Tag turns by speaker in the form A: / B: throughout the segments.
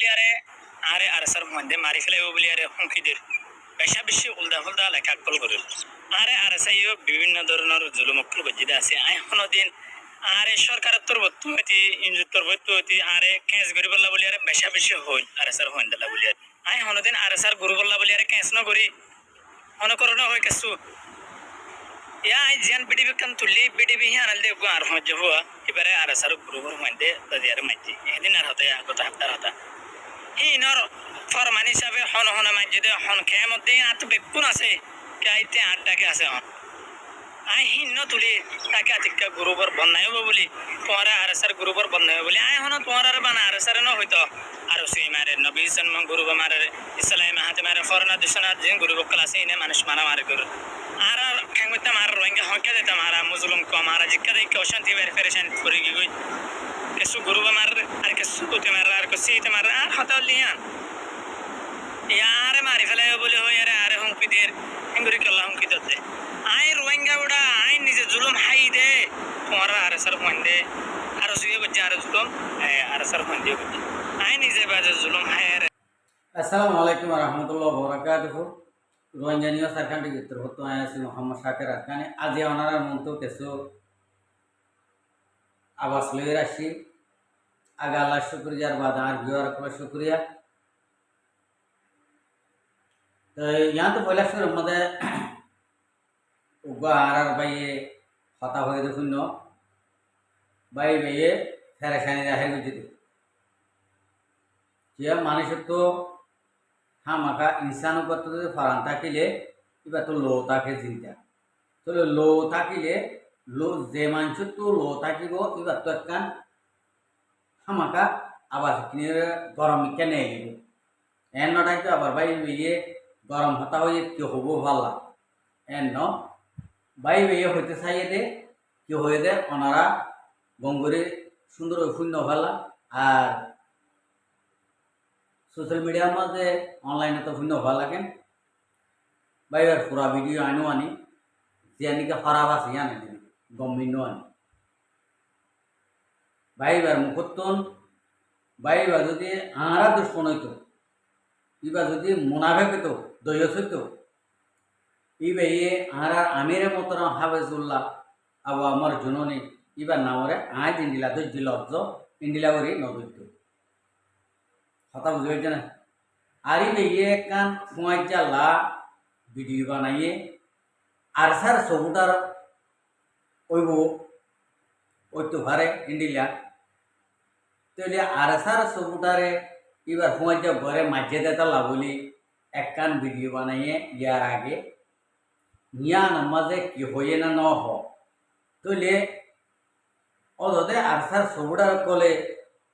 A: বলি আরে আরে আর স্যার মধ্যে মারি ফেলাইব বলি আরে হুমকিদের পেশা বেশি উল্টা ফুল্টা লেখা কল করিল আরে আর সাইও বিভিন্ন ধরনের জুলুমক্কল বজিদে আছে আই কোনো দিন আরে সরকারের তোর বত্তু হইতি ইঞ্জুর তোর বত্তু হইতি আরে কেস গরি বললা বলি আরে পেশা বেশি হই আর স্যার হইন দিলা বলি আই কোনো দিন আর স্যার গুরু বললা বলি আরে কেস ন করি অনুকরণ হয় কেসু या जियान बीडीबी कम तुल्ली बीडीबी ही आनल दे गुआर हो जो हुआ कि बरे आर सर गुरुवर मंदे तदियार मज्जी एदिन आर होता या को हफ्ता होता ही नर फरमानी साबे हन हन मज्जिदे हन खेमते आत बेकुन আছে কে আইতে 8 টাকে আছে হন আই হি ন তুলি তাকে আতিকা গুরুবর বন্নায়ব বলি তোরা আর সর গুরুবর বন্নায়ব বলি আই হন তোরা আর বানা আর সর ন হইতো আর সুই মারে নবী সন্ম গুরুব মারে ইসলাম হাতে মারে ফরনা দিশনা জিন গুরুব ক্লাসে ইনে মানুষ মারা মারে গুরু আর খেঙ্গতে মার রোহিঙ্গা হকে দিতে মারা মুসলিম কো মারা জিক্কা দেই অশান্তি বের ফেরেশান করে গই কেসু গুরুব মার আর কেসু কোতে মার আর কসিতে মার আর হতা লিয়ান यार मारी ফেলে বলে হয় আরে আরে হুমকিদের হিঙ্গুরি কল্লা হুমকি দতে আই রোহিঙ্গা উড়া আই নিজে জুলুম হাই দে তোমরা আর সর ফন্দে আর সুয়ে গজ্জা আর জুলুম আর সর ফন্দে আই নিজে বাজে জুলুম হাই আরে
B: আসসালামু আলাইকুম ওয়া রাহমাতুল্লাহি ওয়া বারাকাতুহু রোহিঙ্গা নিয়ে সারখান্ডি ভিতর হতো আছি মোহাম্মদ শাকির আরকানি আজ ওনার মন্ত কিছু আওয়াজ লয়ে আসি আগে আল্লাহ শুকরিয়ার বাদ আর ভিউয়ার কো শুকরিয়া तो यहाँ तो पहले शुरू मध्य उगा आर भाई हता हो देखुन न भाई भाई फेरेशानी रहे गुजरी जे मानुष तो हाँ माका इंसान को तो फरांता के लिए इबा तो लोता के जिंदा तो लोता के लिए लो जे मानुष तो लोता की वो इबा तो kan हाँ माका आवाज किने गरम के नहीं गिलो एन नटाई तो आबार भाई भाई गरम हता हो क्यों हबो भाला एन न बाई बेये होते चाहिए दे क्यों हो दे ओनारा गंगुरी सुंदर शून्य भाला और सोशल मीडिया मध्य ऑनलाइन तो शून्य भाला के बाई बार पूरा वीडियो आनो आनी जियानी के खराब आसे यानी गम्मिनो आनी बाई बार मुखत्तन बाई बार जो दे आरा दुश्मन होतो इबा जो दे मुनाफे तो दयसत्य इबे ये आर आमिर मोतरम हाफिजुल्लाह अब आमर जुननी इबा नामरे आज इंडिला तो जिलब्ज इंडिला वरी नदुत्य हता बुझे जाना आरी बे ये कान फुआइजाला वीडियो बनाइए आरसार सबुटार ओइबो ओइतो भारे इंडिला तो ले आरसार सबुटारे इबार फुआइजा घरे माजे देता लाबली एक कान वीडियो बनाइए यार आगे निया नमाजे कि होये ना न हो तो ले ओदे आरसार सबुडार कोले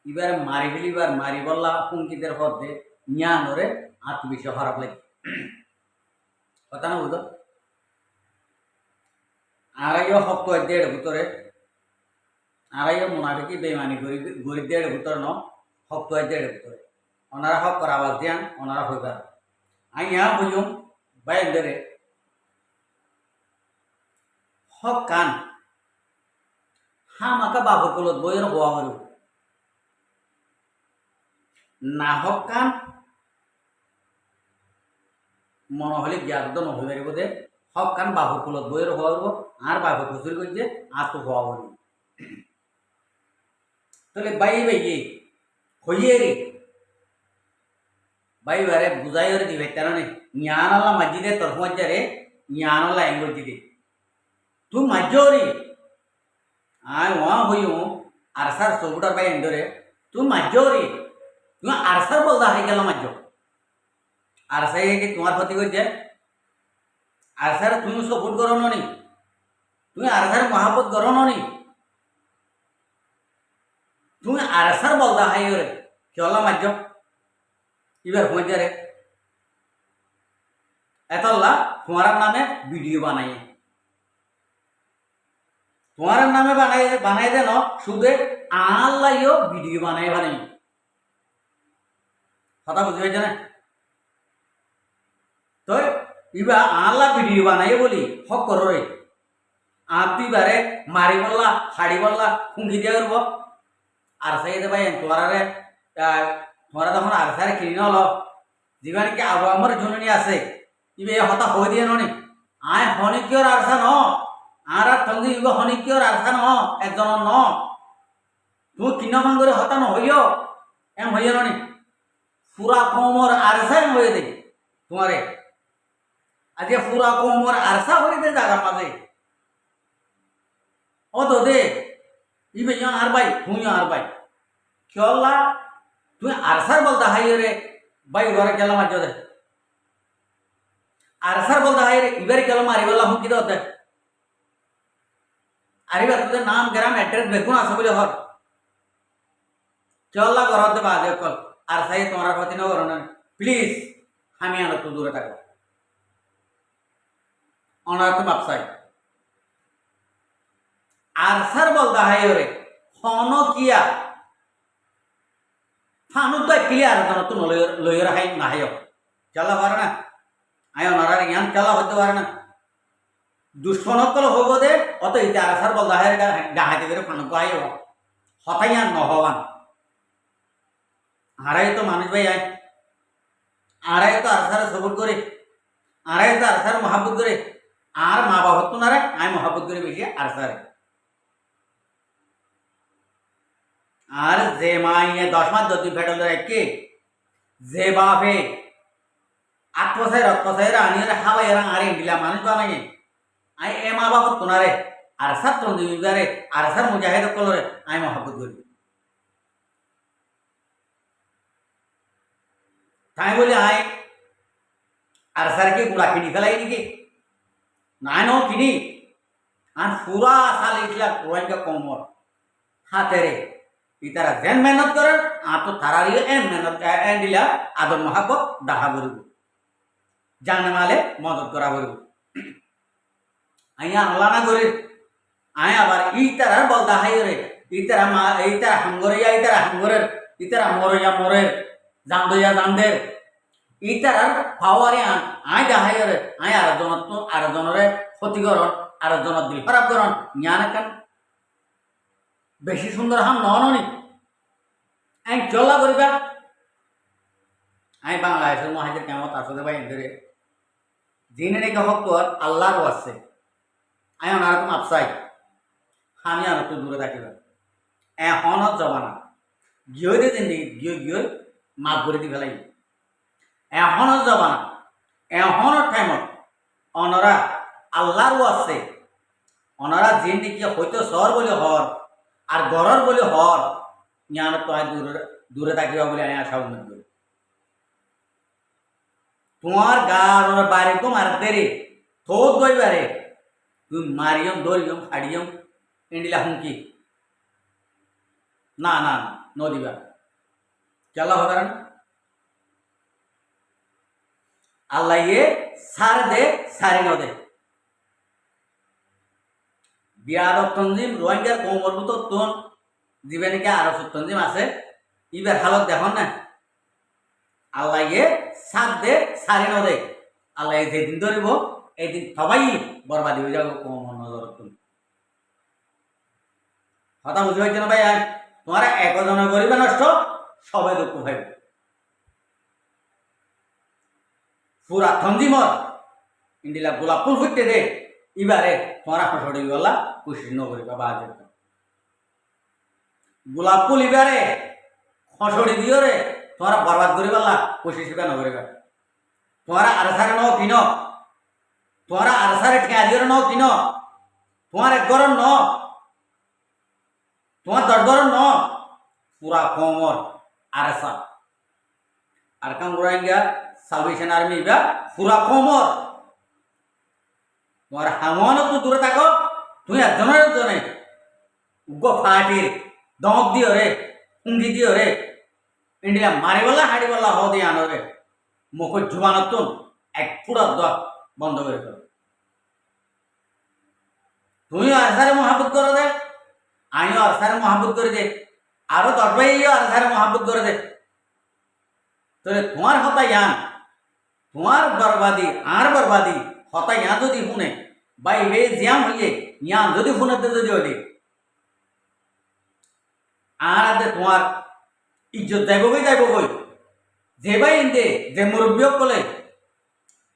B: इबार मारी बिली बार मारी बल्ला हुमकिदेर हदे निया नरे आत्मविश्वास खराब लागे कथा ना बुझो आराइयो हक्को देड़ भुतरे आराइयो मुनाफिकी बेईमानी गरी देड़ भुतर न हक्को देड़ भुतरे ओनारा हक कर आवाज दियान ओनारा होइबार आई यहाँ बुझूं बाय अंदरे हक कान हाँ माका बाबू को लोग बोयर हुआ करो ना हक कान मनोहली ज्ञात तो न होइबार बोदे हक कान बाबू को लोग बोयर हुआ करो आर बाबू खुशुर करजे आर तो हुआ करो तो ले बाई बाई होइए रे बाई बारे बुझाई और दिवे तरने न्यानला मस्जिदे तरफ मज्जरे न्यानला एंगोजिदे तू मज्जोरी आय वहां होयो आरसार सोबुटार बाई एंदरे तू मज्जोरी तू आरसार बोलदा है गेला मज्जो आरसा ये कि तुम्हार फति गजे आरसार तुम सपोर्ट करो ननी तुम आरसार मोहब्बत करो ननी तुम आरसार बोलदा है रे केला मज्जो इबार मजारे एतल्ला तुम्हारा नामे वीडियो बनाइए तुम्हारा नामे बनाए दे न शुद्ध आल्लायो वीडियो बनाए कथा बुझे जाने तो इबा आल्ला वीडियो बनाए बोली हक करो रे आप बारे मारी बल्ला हाड़ी बल्ला हुंगी दिया करबो आर सही दे भाई तुम्हारा रे তোমরা তখন আরসারে কিনি নল জীবন কি আবু আমার জননী আছে ইবে হতা হয়ে দিয়ে ননি আয় হনিকিয়র আরসা ন আর তঙ্গি ইবে হনিকিয়র আরসা ন একজন ন তুমি কিন ভাঙ্গরে হতা ন হইও এম হইও ননি পুরা কমর আরসা এম হয়ে দে তোমারে আজ পুরা কমর আরসা হয়ে দে জায়গার মাঝে ও তো দে ইবে আর ভাই তুই আর ভাই খেলা তুই আরসার বলতা হাই রে ভাই ঘরে গেলাম আজ দে আরসার বলতা হাই রে ইবারে গেলাম মারিবাল্লা হুকি দে আরিবা তোদের নাম গ্রাম অ্যাড্রেস বেগুন আছে বলে হর চল্লা ঘরতে বাজে কল আর সাই তোমার প্রতি ন করো প্লিজ আমি আনো তো দূরে থাকো অনাথ মাপসাই আরসার বলতা হাই রে হন কিয়া ফানু তো ক্লিয়ার জানো তো লইয়ের হাই না হাইও চলা পারে না আয় ওনারা জ্ঞান চলা হতে পারে না দুষ্ফনকল হবো দে অত ইতে আরসার বলতা হাই গাহাতে করে ফানু গাই হতাইয়া নহবান আড়াই তো মানুষ ভাই আয় আড়াই তো আরসারে সবুর করে আড়াই তো আরসারে মহাব্বত করে আর মা বাবা তো না রে আয় মহাব্বত করে বেশি আরসারে আর যে মাইয়ে 10 মাস যদি ফেটল রেখে যে বাপে 8 বছর 10 বছর আনিয়ে হাওয়াই এরা আরে দিলা মানুষ বানাই আই এ মা বাবা তো না রে আরসার তো দিবারে আরসার মুজাহিদ কলরে আয় মহাব্বত করি তাই বলে আয় আরসার কি গুলা কিনি ফেলাই নাকি না ন কিনি আর পুরা সাল ইসলা কোরআনকে কমর হাতে রে ইতারা যেন মেহনত করে আর তো তারারি এন মেহনত এন দিলা আদর মহাব্বত দেখা করিব জানে মালে মদত করা করিব আইয়া আল্লাহ না করে আয় আবার ইতারার বলদা হাই রে ইতারা মা ইতারা হাঙ্গরিয়া ইতারা হাঙ্গরের ইতারা মরিয়া মরের জান্দইয়া জানদের ইতারার পাওয়ারে আন আয় দেখাই রে আয় আর জনরে ক্ষতিকরণ আর জনের দিল খারাপ করণ জ্ঞান কেন বেশি সুন্দর হাম ননি আই চলা করিবা আই বাংলাদেশের মহাজের কেমন আসলে ভাই এদের যিনি নাকি হক আল্লাহরও আছে আই ওনার তো আপসাই আমি আর একটু দূরে থাকিবা এখনত যাবা না গিয়ে দিয়ে জিন্দিগি গিয়ে মাফ করে দি ফেলাই এখনত যাবা না এখনত টাইমত অনরা আল্লাহরও আছে অনরা যে নাকি হয়তো সর বলে হর আর গরর বলে হর জ্ঞান তো দূরে থাকিবা বলে আমি আশা উন্নত করি তোমার গার বাড়ি তো মারতে রে থোক দইবারে তুই মারিয়ম দরিয়ম ফাড়িয়ম এন্ডিলা হুমকি না না নদিবা চলা হবে না আল্লাহ ইয়ে সার দে সারি ন দে বিয়ারব তঞ্জিম রোহিঙ্গার কৌমর্ভূত তোন জীবে নাকি আরো তঞ্জিম আছে ইবার হালত দেখুন না আল্লাহ ইয়ে সার দে সারি ন দে আল্লাহ যেদিন ধরিব এই দিন সবাই বরবাদি হয়ে যাবো কৌমর নজর কথা বুঝতে পারছি না ভাই তোমার একজনে করিবে নষ্ট সবাই দুঃখ ভাইবে পুরা থঞ্জিমর ইন্ডিলা গোলাপ ফুল ফুটতে দে ইবারে তোমার ফসড়ি গলা খুশি নগরিবা বাজে গোলাপ ফুল ইবারে ফসড়ি দিও রে তোমার বরবাদ করিবালা খুশি শিবা নগরিবা তোমার আরসারে ন কিন তোমার আরসারে ঠেয়া দিও ন কিন তোমার এক গরম ন তোমার 10 গরম ন পুরা কমর আরসা আর কাম রোহিঙ্গা সালভেশন আর্মি বা পুরা কমর তোমার হামন তো দূরে থাকো তুই একজনের জনে উগ্র ফাটির দমক দিও রে হুঙ্গি দিও রে ইন্ডিয়া মারিবলা হাড়িবলা হ দিয়ে আনো রে মুখ জুবানতুন এক পুরা বন্ধ করে দাও তুমিও আরসারে মহাব্বত করো দে আমিও আরসারে মহাব্বত করে দে আরো 10 ভাইও আরসারে মহাব্বত করে দে তাহলে তোমার হতাই আন তোমার বরবাদি আর বরবাদি হতাই আন যদি শুনে বাই বে জ্যাম হইয়ে ইয়ান যদি শুনেতে যদি হলে আর তোমার ইজ্জত যাইব কই যে ভাই ইন্দে যে মুরব্বী সকলে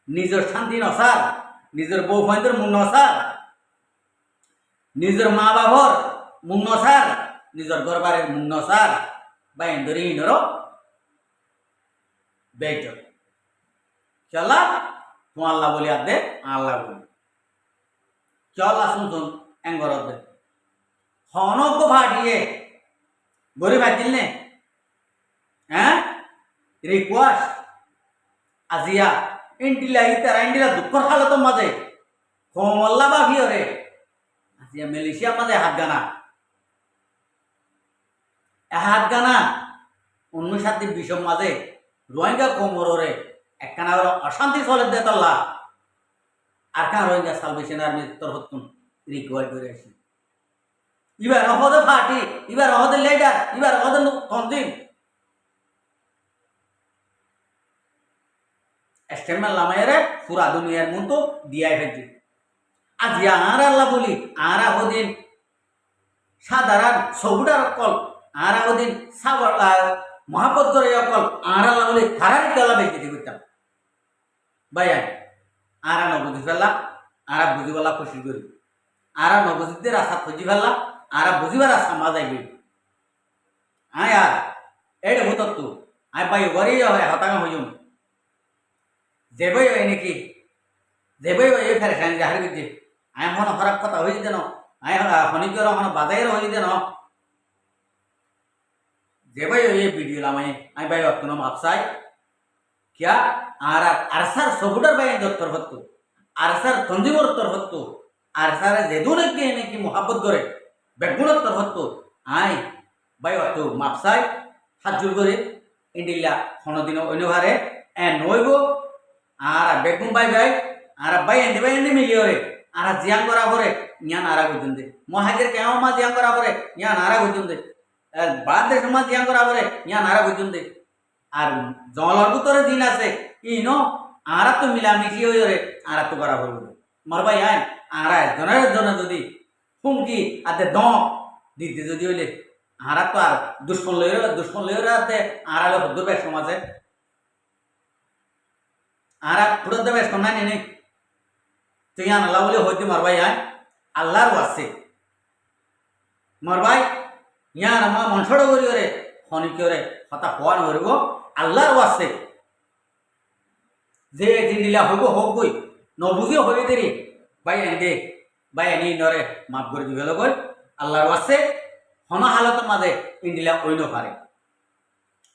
B: নিজের শান্তি নসার, নিজের বউ ভাইদের মুখ নসার, নিজের মা বাবার মুখ নসার, নিজের দরবারের মুখ নসার বা ইন্দরি ইনর বেজ চলা তোমার আল্লাহ বলি আর দে আল্লাহ বলি চল আসুন শুন এঙ্গর দে হনক ভাটিয়ে গরিব ভাইছিল নে হ্যাঁ রিকোয়েস্ট আজিয়া ইন্ডিলা ইতারা ইন্ডিলা দুঃখর হালত মাঝে কমল্লা বা ভিওরে আজিয়া মালয়েশিয়া মাঝে হাত গানা অন্য সাথে বিষম মাঝে রোহিঙ্গা কোমরে একখানা অশান্তি চলে দে তল্লা আর কান রোহিঙ্গা সালভেশন আর্মির তরফ রিকোয়ার করে আসি এবার অহদে পার্টি এবার অহদে লিডার এবার অহদে তন্দিম এস্টেমাল লামাইরে পুরা দুনিয়ার মতো দিয়াই ফেলছি আজ আর আল্লাহ বলি আর হদিন সাধারণ সবুটার কল আর হদিন মহাপত করে অকল আর আল্লাহ বলি তারাই কলা বেঁচে করতাম ভাই আর নবুঝি ফেললাম আর বুঝিবেলা খুশি করি আর নবুঝিতে রাস্তা খুঁজি ফেললাম আর বুঝিবার রাস্তা মাজাই গই আয় আর এইটা ভূতত তো আয় ভাই গড়ি হয় হতাঙ্গা হইম যেবই হয় নাকি যেবই এই ফেরেখানি যাহার গেছে আয় এখন খারাপ কথা হয়ে যেতে ন আয় শনিকর এখন বাজাইর হয়ে যেতে ন যেবই এই ভিডিও লামাই আয় ভাই কোনো মাপসাই क्या आरसार सबुटार बाई दत्तर हत्तो आरसार तंजीवर तर हत्तो आरसार जेदून के नाকি मोहब्बत करे बेगुणत्तर हत्तो आय बाई हत्तो मापसाय हात जोर करे इंडिला कोनदिन अनोहारे ए नइबो आर बेगुम बाई बाई आर बाई एंदे मिलियोरे आर जियां करा करे न्यान आरा गुजुंदे मोहाजेर केवा मा जियां करा करे न्यान आरा गुजुंदे बाद देश मा जियां करा करे न्यान आरा गुजुंदे আর জলার ভিতরে দিন আছে ইনো আর তো মিলামিশি হয়ে রে আর তো করা বলবো মার ভাই আয় আর একজনের জন্য যদি হুমকি আতে দ দিতে যদি হইলে আর তো আর দুশ্মন লইরে আতে আর আলো হদ্দুর বেশ সমাজে আর পুরো দেবে শোনাই নেই তুই আন আল্লাহ বলে হইতে মার ভাই আয় আল্লাহর আছে মার ভাই ইয়ান আমার মনসড় করি রে খনিকরে হতা হওয়া নরিব আল্লাহর আছে যে জিনিলা হইব হোক গই নবুঝিও হয়ে দেরি বাই এনে বাই এনে নরে মাফ করে দিবে লগল আল্লাহর আছে হন হালত মাঝে ইন্ডিলা ওই পারে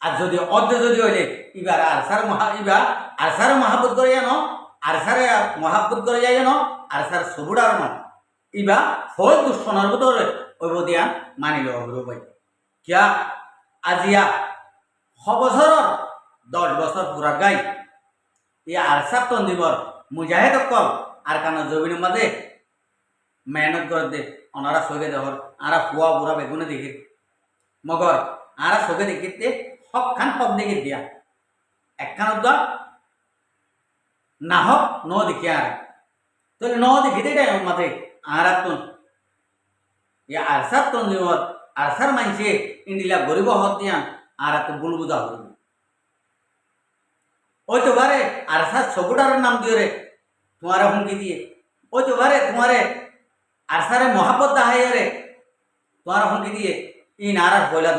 B: আর যদি অর্ধে যদি হইলে এবার আরসার মহাব্বত করে জানো আরসারে মহাব্বত করে যায় জানো আরসার সবুড়ার ন ইবা ফল দুশ্মনের ভিতরে ওই দিয়া মানিল হইব ভাই কিয়া আজিয়া বছৰৰ 10 বছর পুরা গাই এই আরসার তন্দিবর মুজাহিদ কল আর কানা জমিনের মাঝে মেহনত করে দে ওনারা সগে দেহর আরা ফুয়া বুড়া বেগুনে দেখে মগর আরা সগে দেখিতে হক খান হক দেখে দিয়া একখান না হক ন দেখি আর তাহলে ন দেখিতে দেয় মাঝে আরা তুন এই আরসার তন্দিবর আরসার মানছে ইন্ডিলা গরিব হত দিয়ান আর এত বুলবুদা হইব ওই তো বারে আরসার সবুটার নাম দিয়ে রে তোমার হুমকি দিয়ে ওই তো বারে তোমারে আরসারে মহাব্বত দাহাই রে তোমার হুমকি দিয়ে ই নারার পয়লা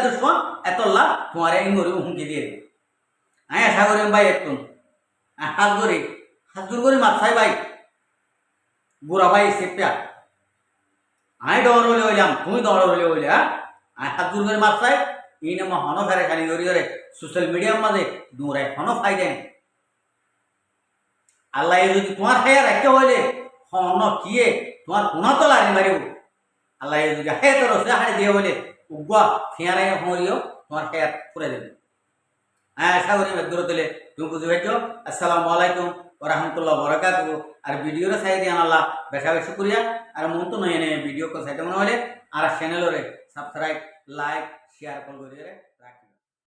B: দুশ্মন এত লাভ তোমারে ই মরিব হুমকি দিয়ে আমি আশা করি ভাই একটু হাত করি মাথায় ভাই বুড়া ভাই সেপিয়া আমি দৌড় হলে হইলাম তুমি দৌড় হলে হইলে হ্যাঁ আমি হাত দূর করে মাপ চাই এই নাম হন ফেরে খালি ধরে সোশ্যাল মিডিয়ার মাঝে দৌড়ায় হন ফাই দেয় আল্লাহ যদি তোমার খেয়ে রাখতে হইলে হন কিয়ে তোমার কোনা তো লাগি মারিব আল্লাহ যদি হে তোর সে হাড়ি দিয়ে হইলে উগুয়া ফিয়ারাই হইও তোমার খেয়ে করে দেবে হ্যাঁ আশা করি দূর দিলে তুমি বুঝে পাইছো। আসসালামু আলাইকুম ওয়া রাহমাতুল্লাহি ওয়া বারাকাতুহু আর ভিডিওরে সাই দিয়ে আল্লাহ বেশা বেশি শুকরিয়া আর মন তো নয় ভিডিও को সাইতে মনে হলে আর চ্যানেলরে সাবস্ক্রাইব লাইক শেয়ার করে